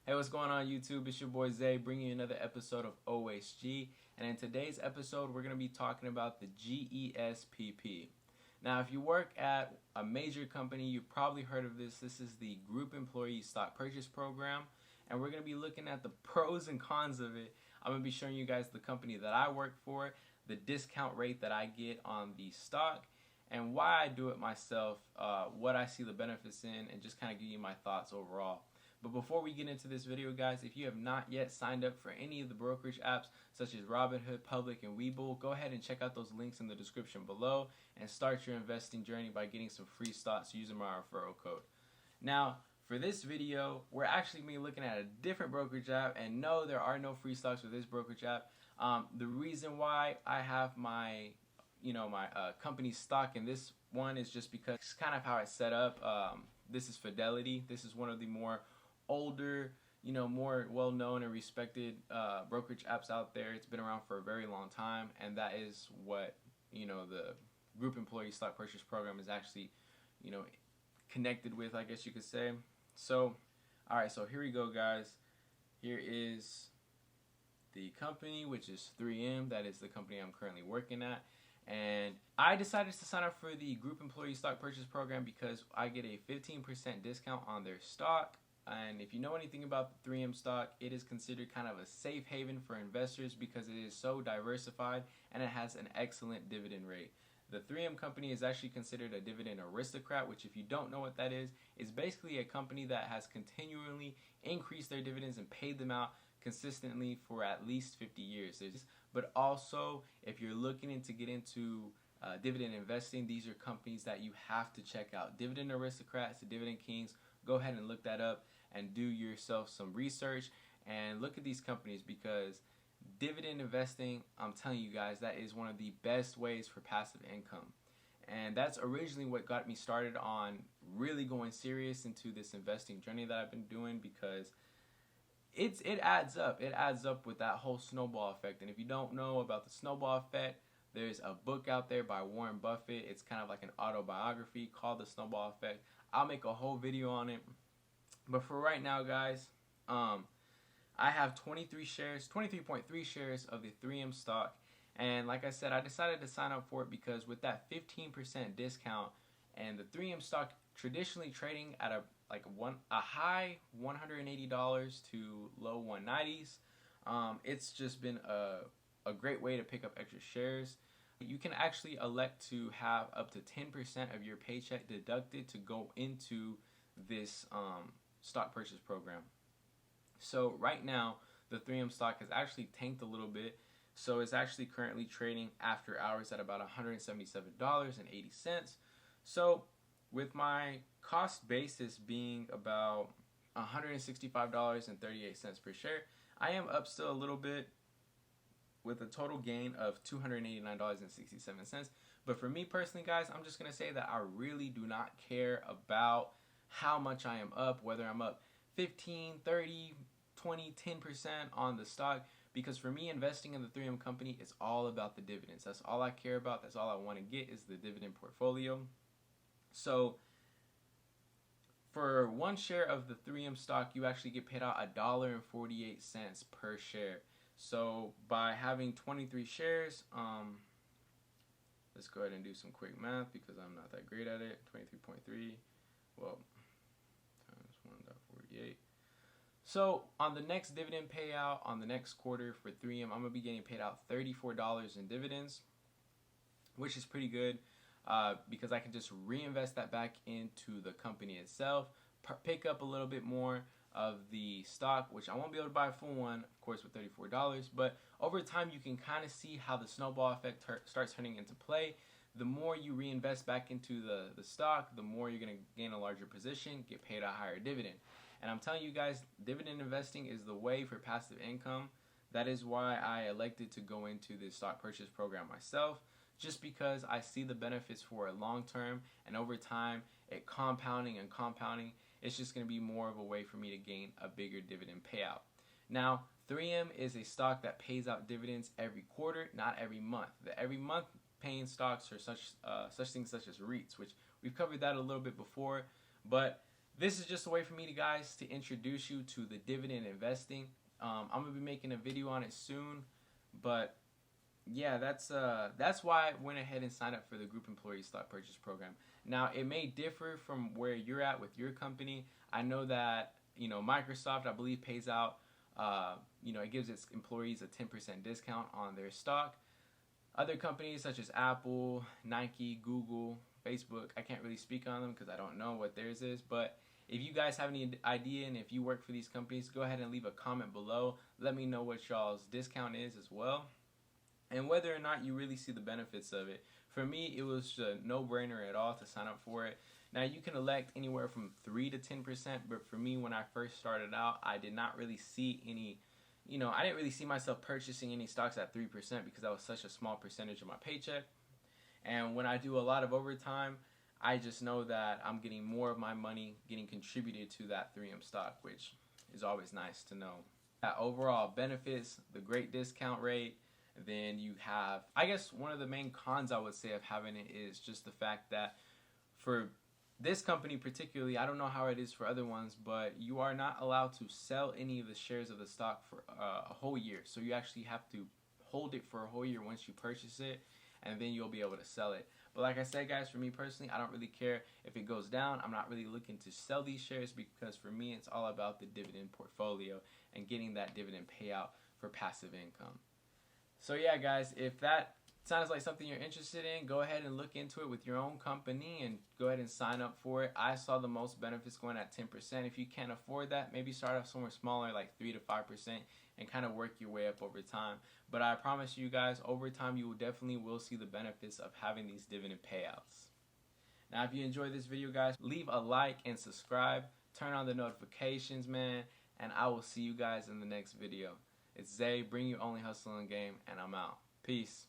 Hey, what's going on YouTube? It's your boy Zay bringing you another episode of OSG. And in today's episode, we're going to be talking about the GESPP. Now, if you work at a major company, you've probably heard of this. This is the Group Employee Stock Purchase Program. And we're going to be looking at the pros and cons of it. I'm going to be showing you guys the company that I work for, the discount rate that I get on the stock, and why I do it myself, what I see the benefits in, and just kind of give you my thoughts overall. But before we get into this video, guys, if you have not yet signed up for any of the brokerage apps such as Robinhood, Public, and Webull, go ahead and check out those links in the description below and start your investing journey by getting some free stocks using my referral code. Now, for this video, we're actually going to be looking at a different brokerage app, and no, there are no free stocks for this brokerage app. The reason why I have my company stock in this one is just because it's kind of how it's set up. This is Fidelity. This is one of the more older, more well-known and respected brokerage apps out there. It's been around for a very long time, and that is what the Group Employee Stock Purchase Program is actually connected with, I guess you could say. So alright, so here we go, guys. Here is the company, which is 3M. That is the company I'm currently working at. And I decided to sign up for the Group Employee Stock Purchase Program because I get a 15% discount on their stock. And if you know anything about the 3M stock, it is considered kind of a safe haven for investors because it is so diversified and it has an excellent dividend rate. The 3M company is actually considered a dividend aristocrat, which, if you don't know what that is basically a company that has continually increased their dividends and paid them out consistently for at least 50 years. But also, if you're looking to get into dividend investing, these are companies that you have to check out. Dividend aristocrats, the dividend kings. Go ahead and look that up and do yourself some research and look at these companies, because dividend investing, I'm telling you guys, that is one of the best ways for passive income. And that's originally what got me started on really going serious into this investing journey that I've been doing, because it adds up. It adds up with that whole snowball effect. And if you don't know about the snowball effect, there's a book out there by Warren Buffett. It's kind of like an autobiography called The Snowball Effect. I'll make a whole video on it. But for right now, guys, I have 23.3 shares of the 3M stock. And like I said, I decided to sign up for it because with that 15% discount, and the 3M stock traditionally trading at a high $180 to low 190s, it's just been a great way to pick up extra shares. You can actually elect to have up to 10% of your paycheck deducted to go into this stock purchase program. So right now, the 3M stock has actually tanked a little bit. So it's actually currently trading after hours at about $177.80. So with my cost basis being about $165.38 per share, I am up still a little bit with a total gain of $289.67. But for me personally, guys, I'm just going to say that I really do not care about how much I am up, whether I'm up 15, 30, 20, 10% on the stock, because for me, investing in the 3M company is all about the dividends. That's all I care about. That's all I want to get is the dividend portfolio. So for one share of the 3M stock, you actually get paid out $1.48 per share. So by having 23 shares, let's go ahead and do some quick math because I'm not that great at it. 23.3, well, times 1.48. So on the next dividend payout on the next quarter for 3M, I'm going to be getting paid out $34 in dividends, which is pretty good because I can just reinvest that back into the company itself, pick up a little bit more of the stock, which I won't be able to buy a full one, of course, with $34. But over time, you can kind of see how the snowball effect starts turning into play. The more you reinvest back into the stock, the more you're going to gain a larger position, get paid a higher dividend. And I'm telling you guys, dividend investing is the way for passive income. That is why I elected to go into this stock purchase program myself, just because I see the benefits for it long term, and over time, it compounding and compounding, it's just going to be more of a way for me to gain a bigger dividend payout. Now, 3M is a stock that pays out dividends every quarter, not every month. The every month paying stocks are such things such as REITs, which we've covered that a little bit before. But This is just a way for me to introduce you to the dividend investing. I'm gonna be making a video on it soon, but yeah, that's why I went ahead and signed up for the group employee stock purchase program. Now, it may differ from where you're at with your company. I know that, Microsoft, I believe, pays out, it gives its employees a 10% discount on their stock. Other companies such as Apple, Nike, Google, Facebook, I can't really speak on them because I don't know what theirs is, but if you guys have any idea and if you work for these companies, go ahead and leave a comment below. Let me know what y'all's discount is as well, and whether or not you really see the benefits of it. For me, it was a no-brainer at all to sign up for it. Now, you can elect anywhere from 3 to 10%, but for me, when I first started out, I did not really see any, I didn't really see myself purchasing any stocks at 3% because that was such a small percentage of my paycheck. And when I do a lot of overtime, I just know that I'm getting more of my money getting contributed to that 3M stock, which is always nice to know. Overall benefits, the great discount rate. Then you have, I guess one of the main cons I would say of having it is just the fact that for this company particularly, I don't know how it is for other ones, but you are not allowed to sell any of the shares of the stock for a whole year. So you actually have to hold it for a whole year once you purchase it, and then you'll be able to sell it. But like I said, guys, for me personally, I don't really care if it goes down. I'm not really looking to sell these shares because for me, it's all about the dividend portfolio and getting that dividend payout for passive income. So yeah, guys, if that sounds like something you're interested in, go ahead and look into it with your own company and go ahead and sign up for it. I saw the most benefits going at 10%. If you can't afford that, maybe start off somewhere smaller, like 3 to 5%, and kind of work your way up over time. But I promise you guys, over time, you will definitely see the benefits of having these dividend payouts. Now, if you enjoyed this video, guys, leave a like and subscribe. Turn on the notifications, man, and I will see you guys in the next video. It's Zay, bring you only hustle and game, and I'm out. Peace.